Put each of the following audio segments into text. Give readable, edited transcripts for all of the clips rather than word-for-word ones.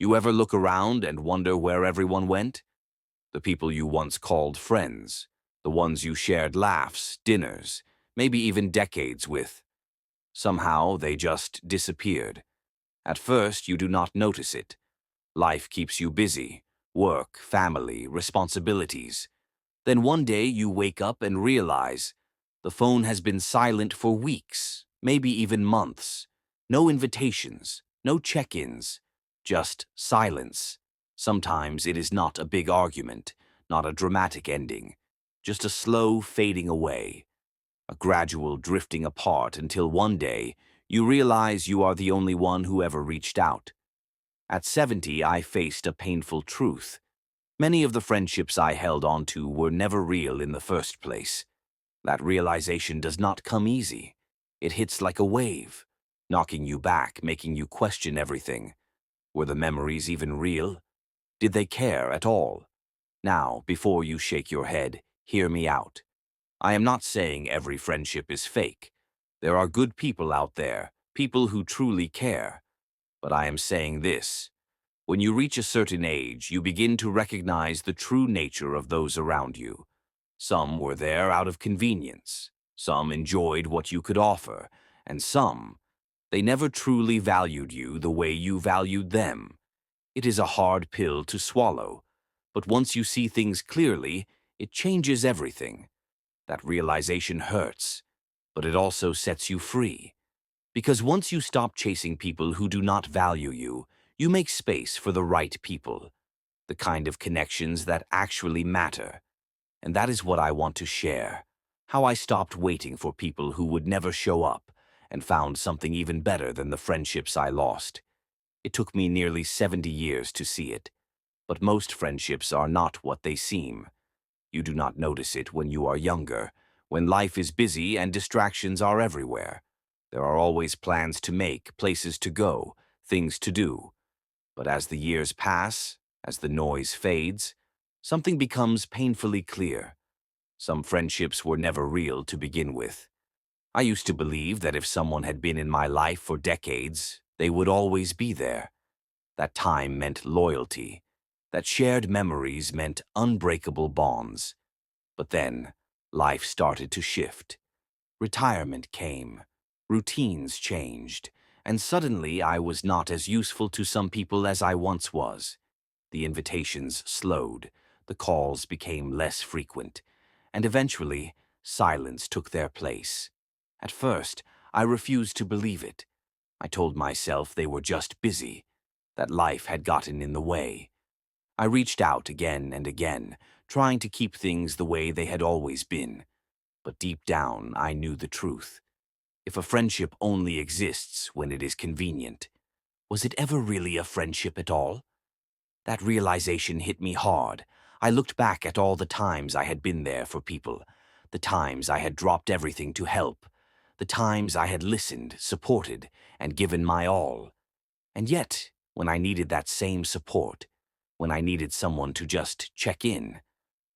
You ever look around and wonder where everyone went? The people you once called friends, the ones you shared laughs, dinners, maybe even decades with. Somehow they just disappeared. At first, you do not notice it. Life keeps you busy. Work, family, responsibilities. Then one day you wake up and realize the phone has been silent for weeks, maybe even months. No invitations, no check-ins, just silence. Sometimes it is not a big argument, not a dramatic ending, just a slow fading away, a gradual drifting apart until one day you realize you are the only one who ever reached out. At 70, I faced a painful truth. Many of the friendships I held on to were never real in the first place. That realization does not come easy. It hits like a wave, knocking you back, making you question everything. Were the memories even real? Did they care at all? Now, before you shake your head, hear me out. I am not saying every friendship is fake. There are good people out there, people who truly care. But I am saying this. When you reach a certain age, you begin to recognize the true nature of those around you. Some were there out of convenience. Some enjoyed what you could offer. And some, they never truly valued you the way you valued them. It is a hard pill to swallow. But once you see things clearly, it changes everything. That realization hurts, but it also sets you free. Because once you stop chasing people who do not value you, you make space for the right people, the kind of connections that actually matter. And that is what I want to share. How I stopped waiting for people who would never show up and found something even better than the friendships I lost. It took me nearly 70 years to see it. But most friendships are not what they seem. You do not notice it when you are younger, when life is busy and distractions are everywhere. There are always plans to make, places to go, things to do. But as the years pass, as the noise fades, something becomes painfully clear. Some friendships were never real to begin with. I used to believe that if someone had been in my life for decades, they would always be there. That time meant loyalty. That shared memories meant unbreakable bonds. But then, life started to shift. Retirement came. Routines changed. And suddenly I was not as useful to some people as I once was. The invitations slowed. The calls became less frequent. And eventually, silence took their place. At first, I refused to believe it. I told myself they were just busy, that life had gotten in the way. I reached out again and again, trying to keep things the way they had always been. But deep down, I knew the truth. If a friendship only exists when it is convenient, was it ever really a friendship at all? That realization hit me hard. I looked back at all the times I had been there for people, the times I had dropped everything to help, the times I had listened, supported, and given my all. And yet, when I needed that same support, when I needed someone to just check in,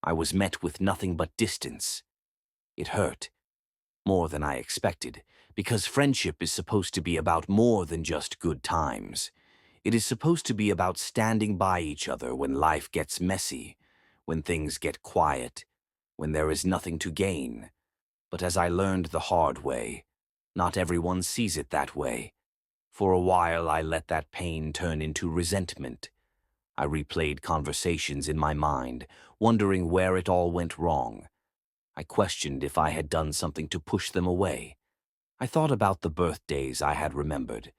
I was met with nothing but distance. It hurt, more than I expected, because friendship is supposed to be about more than just good times. It is supposed to be about standing by each other when life gets messy, when things get quiet, when there is nothing to gain. But as I learned the hard way, not everyone sees it that way. For a while, I let that pain turn into resentment. I replayed conversations in my mind, wondering where it all went wrong. I questioned if I had done something to push them away. I thought about the birthdays I had remembered,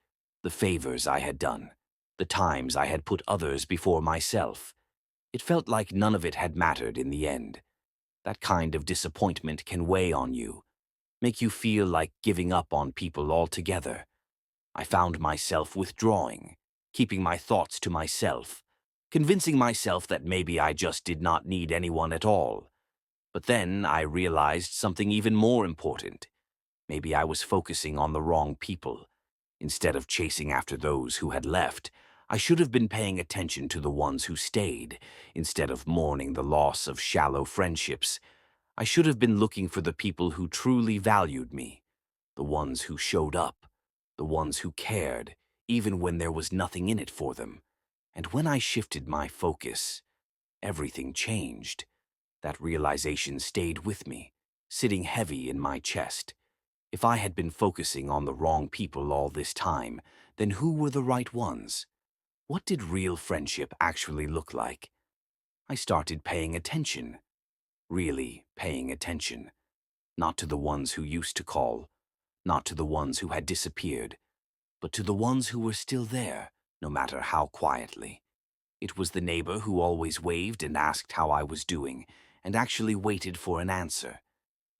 the favors I had done, the times I had put others before myself. It felt like none of it had mattered in the end. That kind of disappointment can weigh on you, make you feel like giving up on people altogether. I found myself withdrawing, keeping my thoughts to myself, convincing myself that maybe I just did not need anyone at all. But then I realized something even more important. Maybe I was focusing on the wrong people. Instead of chasing after those who had left, I should have been paying attention to the ones who stayed. Instead of mourning the loss of shallow friendships, I should have been looking for the people who truly valued me, the ones who showed up, the ones who cared, even when there was nothing in it for them. And when I shifted my focus, everything changed. That realization stayed with me, sitting heavy in my chest. If I had been focusing on the wrong people all this time, then who were the right ones? What did real friendship actually look like? I started paying attention, really paying attention. Not to the ones who used to call, not to the ones who had disappeared, but to the ones who were still there, no matter how quietly. It was the neighbor who always waved and asked how I was doing, and actually waited for an answer.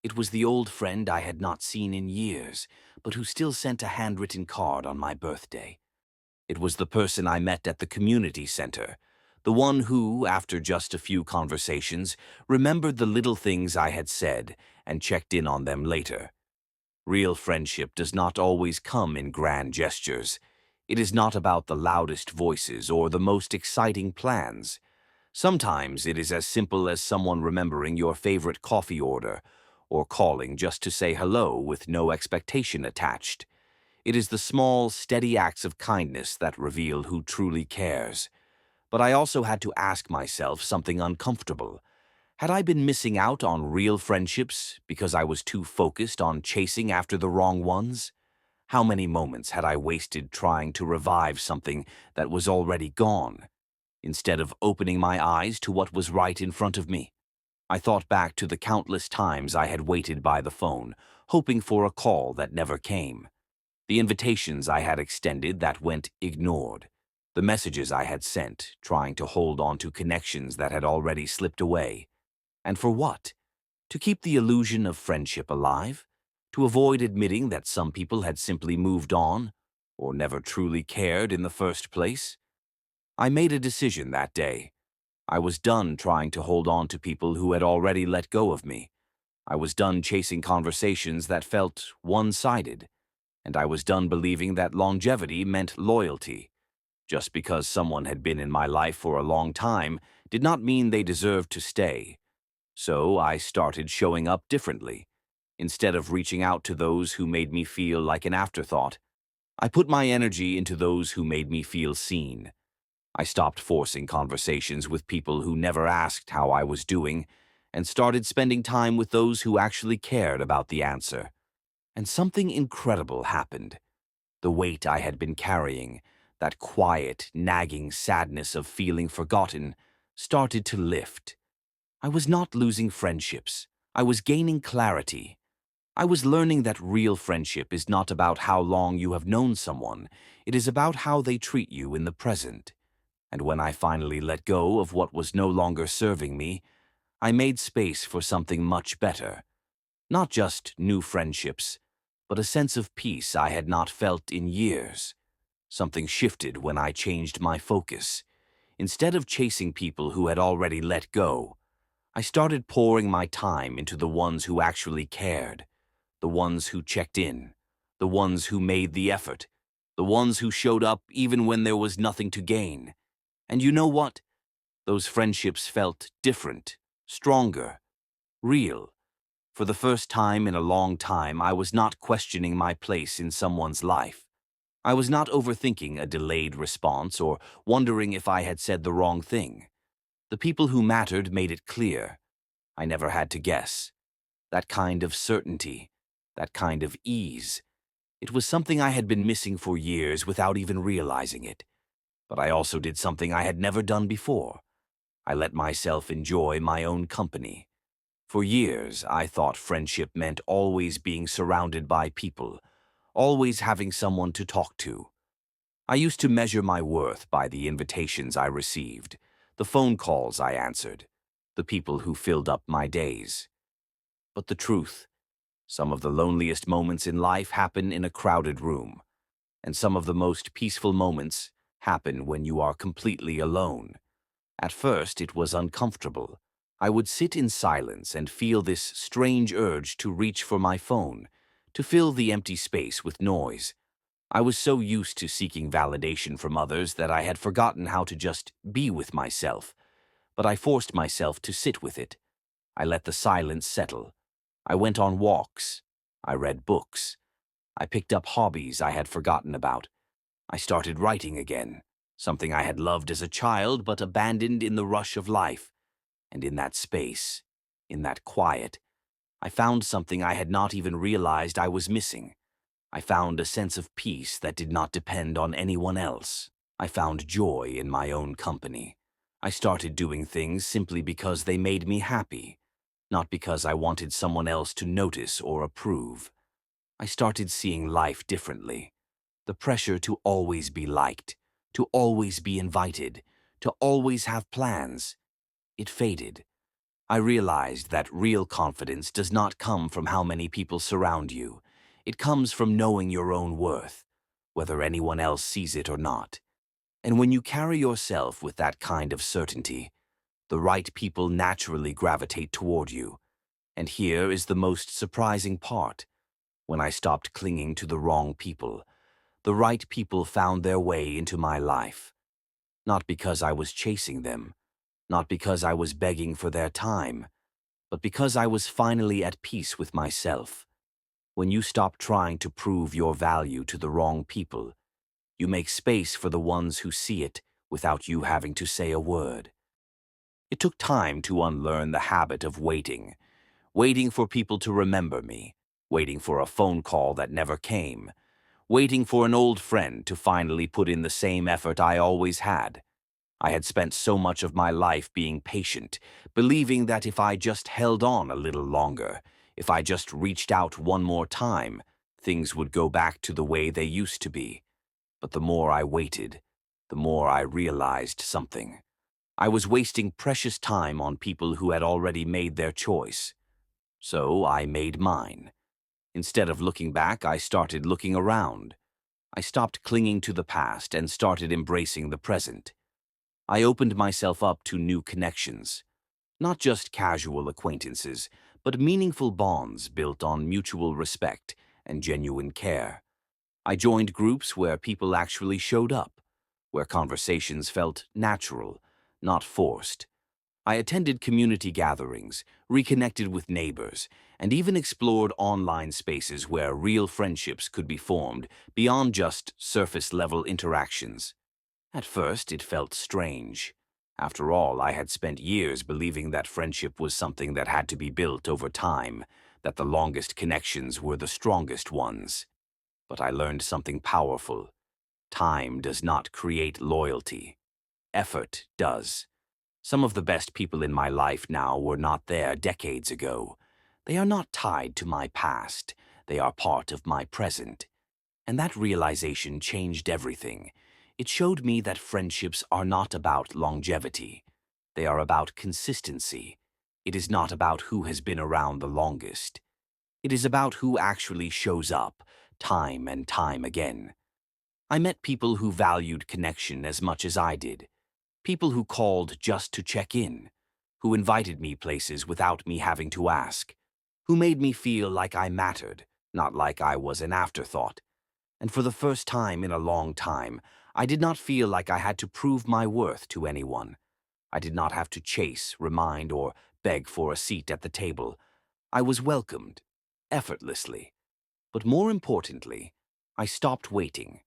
It was the old friend I had not seen in years, but who still sent a handwritten card on my birthday. It was the person I met at the community center, the one who, after just a few conversations, remembered the little things I had said and checked in on them later. Real friendship does not always come in grand gestures. It is not about the loudest voices or the most exciting plans. Sometimes it is as simple as someone remembering your favorite coffee order or calling just to say hello with no expectation attached. It is the small, steady acts of kindness that reveal who truly cares. But I also had to ask myself something uncomfortable. Had I been missing out on real friendships because I was too focused on chasing after the wrong ones? How many moments had I wasted trying to revive something that was already gone, instead of opening my eyes to what was right in front of me? I thought back to the countless times I had waited by the phone, hoping for a call that never came. The invitations I had extended that went ignored. The messages I had sent, trying to hold on to connections that had already slipped away. And for what? To keep the illusion of friendship alive? To avoid admitting that some people had simply moved on, or never truly cared in the first place? I made a decision that day. I was done trying to hold on to people who had already let go of me. I was done chasing conversations that felt one-sided, and I was done believing that longevity meant loyalty. Just because someone had been in my life for a long time did not mean they deserved to stay. So I started showing up differently. Instead of reaching out to those who made me feel like an afterthought, I put my energy into those who made me feel seen. I stopped forcing conversations with people who never asked how I was doing and started spending time with those who actually cared about the answer. And something incredible happened. The weight I had been carrying, that quiet, nagging sadness of feeling forgotten, started to lift. I was not losing friendships. I was gaining clarity. I was learning that real friendship is not about how long you have known someone. It is about how they treat you in the present. And when I finally let go of what was no longer serving me, I made space for something much better. Not just new friendships, but a sense of peace I had not felt in years. Something shifted when I changed my focus. Instead of chasing people who had already let go, I started pouring my time into the ones who actually cared, the ones who checked in, the ones who made the effort, the ones who showed up even when there was nothing to gain. And you know what? Those friendships felt different, stronger, real. For the first time in a long time, I was not questioning my place in someone's life. I was not overthinking a delayed response or wondering if I had said the wrong thing. The people who mattered made it clear. I never had to guess. That kind of certainty, that kind of ease. It was something I had been missing for years without even realizing it. But I also did something I had never done before. I let myself enjoy my own company. For years, I thought friendship meant always being surrounded by people, always having someone to talk to. I used to measure my worth by the invitations I received, the phone calls I answered, the people who filled up my days. But the truth, some of the loneliest moments in life happen in a crowded room, and some of the most peaceful moments happen when you are completely alone. At first, it was uncomfortable. I would sit in silence and feel this strange urge to reach for my phone, to fill the empty space with noise. I was so used to seeking validation from others that I had forgotten how to just be with myself. But I forced myself to sit with it. I let the silence settle. I went on walks. I read books. I picked up hobbies I had forgotten about. I started writing again. something I had loved as a child but abandoned in the rush of life. And in that space, in that quiet, I found something I had not even realized I was missing. I found a sense of peace that did not depend on anyone else. I found joy in my own company. I started doing things simply because they made me happy, not because I wanted someone else to notice or approve. I started seeing life differently. The pressure to always be liked, to always be invited, to always have plans, it faded. I realized that real confidence does not come from how many people surround you. It comes from knowing your own worth, whether anyone else sees it or not. And when you carry yourself with that kind of certainty, the right people naturally gravitate toward you. And here is the most surprising part. When I stopped clinging to the wrong people, the right people found their way into my life. Not because I was chasing them, not because I was begging for their time, but because I was finally at peace with myself. When you stop trying to prove your value to the wrong people, you make space for the ones who see it without you having to say a word. It took time to unlearn the habit of waiting, waiting for people to remember me, waiting for a phone call that never came, waiting for an old friend to finally put in the same effort I always had. I had spent so much of my life being patient, believing that if I just held on a little longer, if I just reached out one more time, things would go back to the way they used to be. But the more I waited, the more I realized something. I was wasting precious time on people who had already made their choice. So I made mine. Instead of looking back, I started looking around. I stopped clinging to the past and started embracing the present. I opened myself up to new connections, not just casual acquaintances, but meaningful bonds built on mutual respect and genuine care. I joined groups where people actually showed up, where conversations felt natural, not forced. I attended community gatherings, reconnected with neighbors, and even explored online spaces where real friendships could be formed beyond just surface-level interactions. At first, it felt strange. After all, I had spent years believing that friendship was something that had to be built over time, that the longest connections were the strongest ones. But I learned something powerful. Time does not create loyalty. Effort does. Some of the best people in my life now were not there decades ago. They are not tied to my past. They are part of my present. And that realization changed everything. It showed me that friendships are not about longevity. They are about consistency. It is not about who has been around the longest. It is about who actually shows up, time and time again. I met people who valued connection as much as I did. People who called just to check in, who invited me places without me having to ask, who made me feel like I mattered, not like I was an afterthought. And for the first time in a long time, I did not feel like I had to prove my worth to anyone. I did not have to chase, remind, or beg for a seat at the table. I was welcomed, effortlessly. But more importantly, I stopped waiting.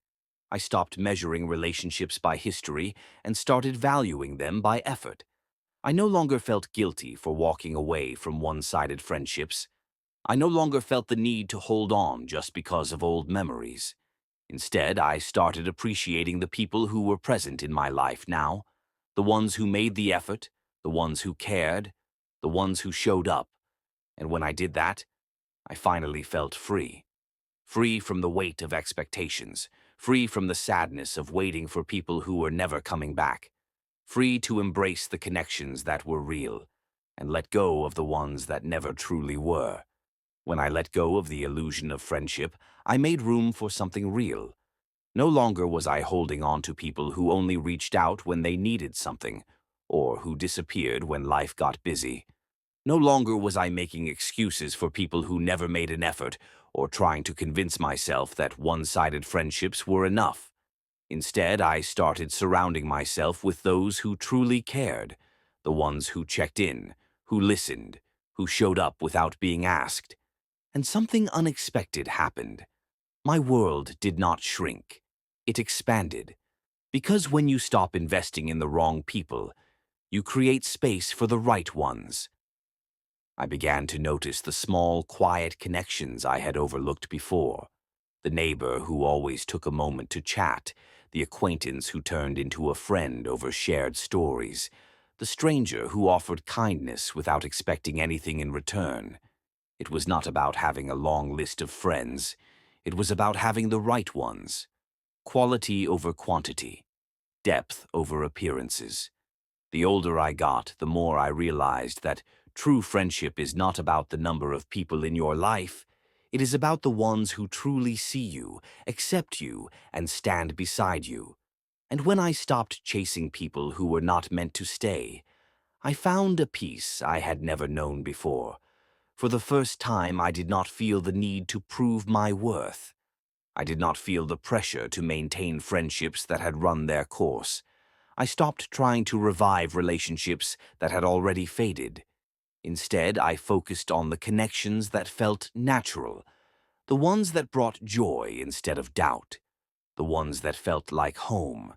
I stopped measuring relationships by history and started valuing them by effort. I no longer felt guilty for walking away from one-sided friendships. I no longer felt the need to hold on just because of old memories. Instead, I started appreciating the people who were present in my life now, the ones who made the effort, the ones who cared, the ones who showed up. And when I did that, I finally felt free. Free from the weight of expectations, free from the sadness of waiting for people who were never coming back, free to embrace the connections that were real and let go of the ones that never truly were. When I let go of the illusion of friendship, I made room for something real. No longer was I holding on to people who only reached out when they needed something, or who disappeared when life got busy. No longer was I making excuses for people who never made an effort, or trying to convince myself that one-sided friendships were enough. Instead, I started surrounding myself with those who truly cared, the ones who checked in, who listened, who showed up without being asked. And something unexpected happened. My world did not shrink. It expanded. Because when you stop investing in the wrong people, you create space for the right ones. I began to notice the small, quiet connections I had overlooked before. The neighbor who always took a moment to chat, the acquaintance who turned into a friend over shared stories, the stranger who offered kindness without expecting anything in return. It was not about having a long list of friends. It was about having the right ones. Quality over quantity. Depth over appearances. The older I got, the more I realized that true friendship is not about the number of people in your life. It is about the ones who truly see you, accept you, and stand beside you. And when I stopped chasing people who were not meant to stay, I found a peace I had never known before. For the first time, I did not feel the need to prove my worth. I did not feel the pressure to maintain friendships that had run their course. I stopped trying to revive relationships that had already faded. Instead, I focused on the connections that felt natural, the ones that brought joy instead of doubt, the ones that felt like home.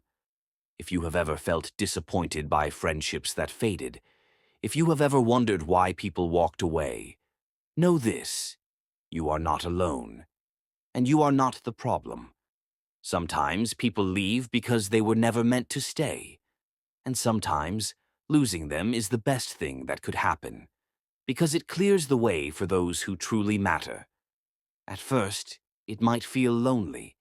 If you have ever felt disappointed by friendships that faded, if you have ever wondered why people walked away, know this: you are not alone, and you are not the problem. Sometimes people leave because they were never meant to stay, and sometimes losing them is the best thing that could happen, because it clears the way for those who truly matter. At first, it might feel lonely.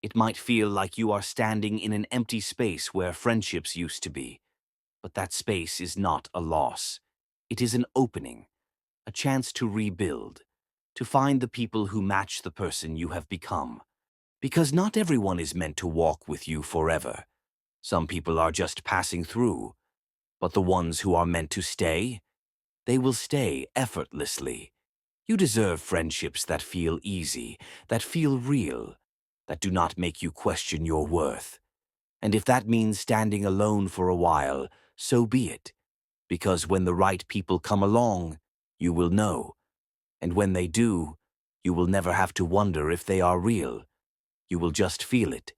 It might feel like you are standing in an empty space where friendships used to be. But that space is not a loss. It is an opening, a chance to rebuild, to find the people who match the person you have become. Because not everyone is meant to walk with you forever. Some people are just passing through. But the ones who are meant to stay, they will stay effortlessly. You deserve friendships that feel easy, that feel real, that do not make you question your worth. And if that means standing alone for a while, so be it. Because when the right people come along, you will know. And when they do, you will never have to wonder if they are real. You will just feel it.